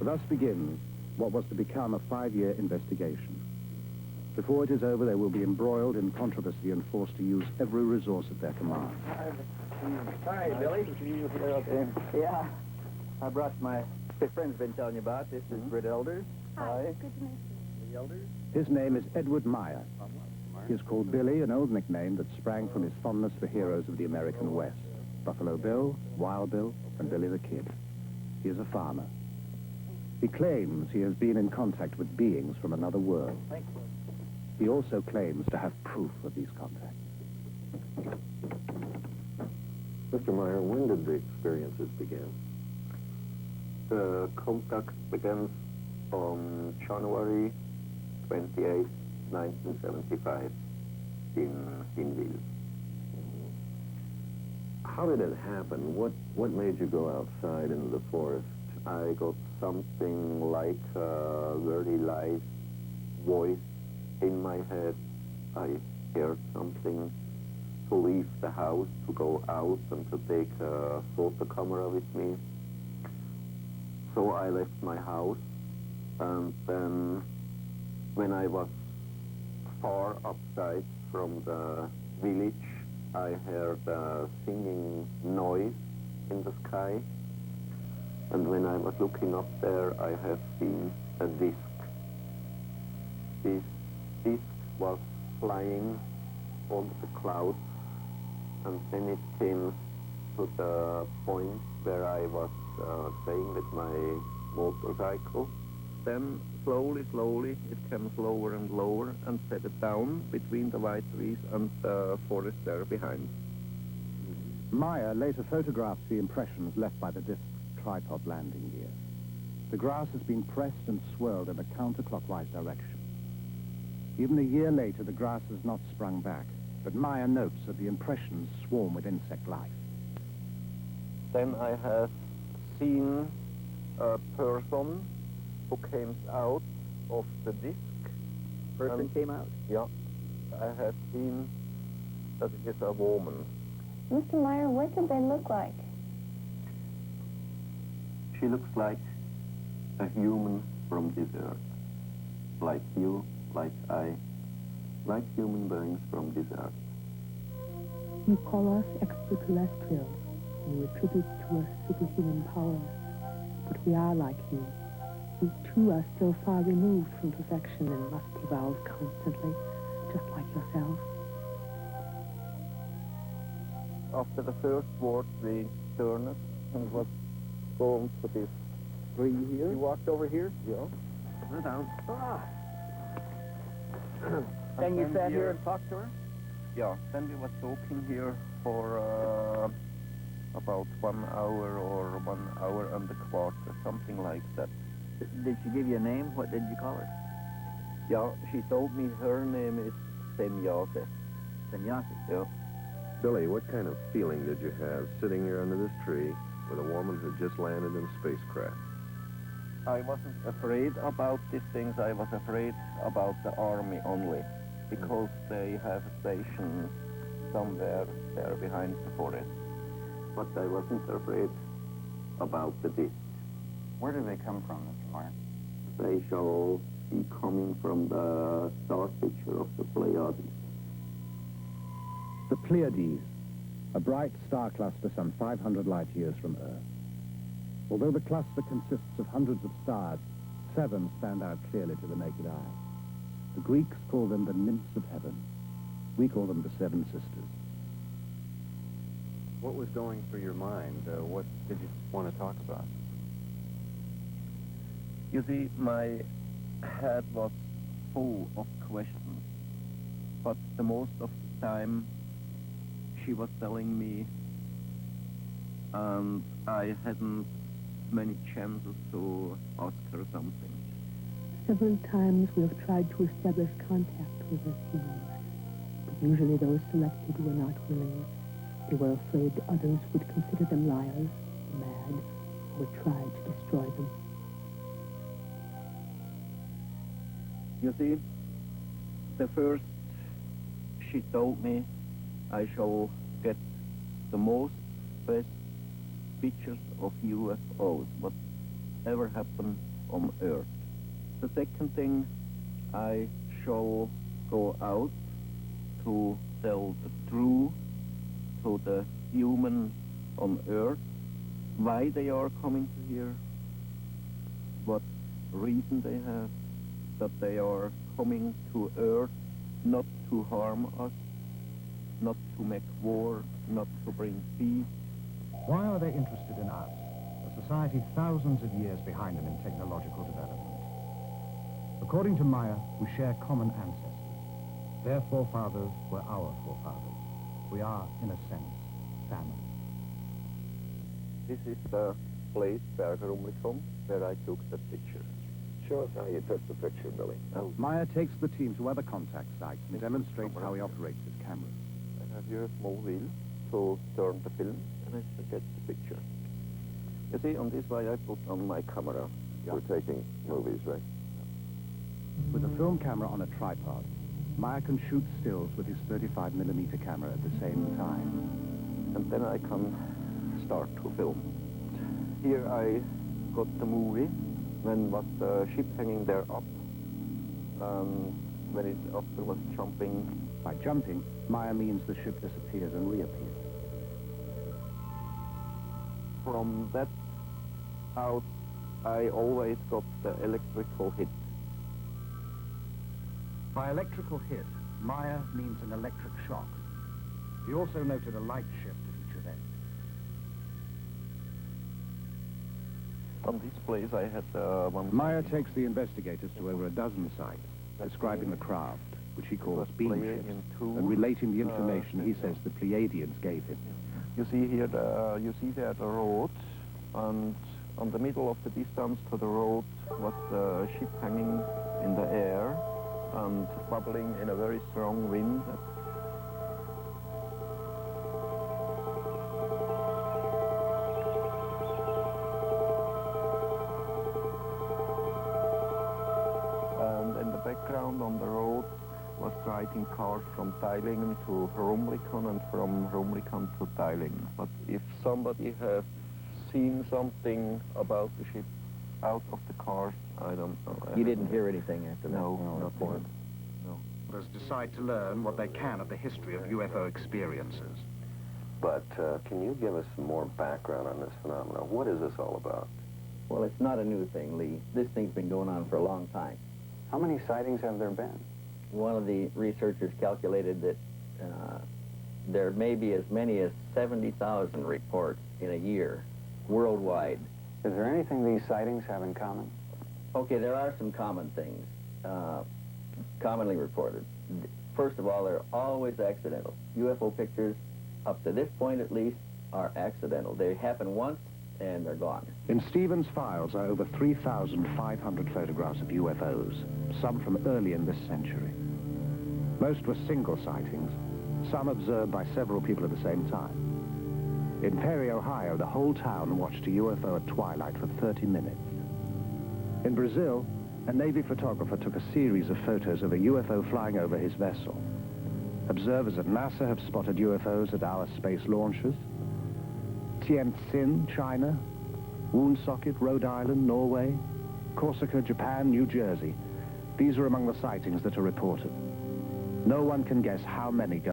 Thus begins what was to become a 5-year investigation. Before it is over, they will be embroiled in controversy and forced to use every resource at their command. Hi, Billy. Yeah. I brought my friend's been telling you about. This is Britt Elders. Hi. Good to meet you. The Elders. His name is Edward Meyer. He is called Billy, an old nickname that sprang from his fondness for heroes of the American West. Buffalo Bill, Wild Bill, and Billy the Kid. He is a farmer. He claims he has been in contact with beings from another world. Thank you. He also claims to have proof of these contacts. Mr. Meyer, when did the experiences begin? The contact begins on January 28, 1975 in Hinwil. How did it happen? What made you go outside into the forest? I got something like a very light voice in my head. I heard something to leave the house, to go out and to take a photo camera with me. So I left my house, and then when I was far outside from the village, I heard a singing noise in the sky. And when I was looking up there, I have seen a disc. This disc was flying over the clouds, and then it came to the point where I was staying with my motorcycle. Then slowly, it came lower and lower and settled down between the white trees and the forest there behind. Meyer later photographs the impressions left by the disc's tripod landing gear. The grass has been pressed and swirled in a counterclockwise direction. Even a year later, the grass has not sprung back, but Meyer notes that the impressions swarm with insect life. Then I have seen a person who came out of the disc. Person came out? Yeah. I have seen that it is a woman. Mr. Meyer, what did they look like? She looks like a human from this earth. Like you, like I, like human beings from this earth. You call us extraterrestrials, and you attribute to us superhuman powers. But we are like you. We too are still far removed from perfection and must evolve constantly, just like yourself. After the first word, we turned and was going to this tree here. You walked over here? Yeah. Sit down. Ah. And you sat here and talked to her? Yeah. Then we was talking here for about 1 hour or 1 hour and a quarter, something like that. Did she give you a name? What did you call her? Yeah, she told me her name is Semyase. Semyase? Yeah. Billy, what kind of feeling did you have sitting here under this tree with a woman who just landed in a spacecraft? I wasn't afraid about these things. I was afraid about the army only, because they have a station somewhere there behind the forest. But I wasn't afraid about the disc. Where do they come from, Mr. Meyer? They shall be coming from the star picture of the Pleiades. The Pleiades, a bright star cluster some 500 light years from Earth. Although the cluster consists of hundreds of stars, 7 stand out clearly to the naked eye. The Greeks call them the nymphs of heaven. We call them the 7 sisters. What was going through your mind? What did you want to talk about? You see, my head was full of questions, but the most of the time she was telling me, and I hadn't many chances to ask her something. Several times we have tried to establish contact with us humans, but usually those selected were not willing. They were afraid others would consider them liars, mad, or would try to destroy them. You see, the first she told me I shall get the most best pictures of UFOs, but ever happen on Earth. The second thing, I shall go out to tell the truth to the human on Earth, why they are coming to here, what reason they have, that they are coming to Earth not to harm us, not to make war, not to bring peace. Why are they interested in us, a society thousands of years behind them in technological development? According to Maya, we share common ancestors. Their forefathers were our forefathers. We are, in a sense, family. This is the place, Bergerumlicum, where I took the picture. Show us how you took the picture, Billy. Oh. Maya takes the team to other contact sites and demonstrates how he operates his cameras. I have here a small wheel to turn the film, and I should get the picture. You see, on this way I put on my camera. Yeah. We're taking movies, right? With a film camera on a tripod, Maya can shoot stills with his 35mm camera at the same time. And then I can start to film. Here I got the movie when was the ship hanging there up. When it after was jumping. By jumping, Maya means the ship disappears and reappears. From that out, I always got the electrical hit. By electrical hit, Maya means an electric shock. He also noted a light shift at each event. On this place I had one... Maya takes the investigators to over a dozen sites, describing the craft, which he calls beam ships, and relating the information he says the Pleiadians gave him. You see here, you see there the road, and on the middle of the distance to the road was the ship hanging in the air and bubbling in a very strong wind. And in the background on the road was driving cars from Teilingen to Rumlikon and from Rumlikon to Teilingen. But if somebody has seen something about the ship out of the cars, I don't know. You didn't hear anything after that? No, nothing. No. Others decide to learn what they can of the history of UFO experiences. But can you give us some more background on this phenomenon? What is this all about? Well, it's not a new thing, Lee. This thing's been going on for a long time. How many sightings have there been? One of the researchers calculated that there may be as many as 70,000 reports in a year, worldwide. Is there anything these sightings have in common? Okay, there are some common things, commonly reported. First of all, they're always accidental. UFO pictures, up to this point at least, are accidental. They happen once, and they're gone. In Stevens' files are over 3,500 photographs of UFOs, some from early in this century. Most were single sightings, some observed by several people at the same time. In Perry, Ohio, the whole town watched a UFO at twilight for 30 minutes. In Brazil, a Navy photographer took a series of photos of a UFO flying over his vessel. Observers at NASA have spotted UFOs at our space launches. Tientsin, China, Woonsocket, Rhode Island, Norway, Corsica, Japan, New Jersey. These are among the sightings that are reported. No one can guess how many go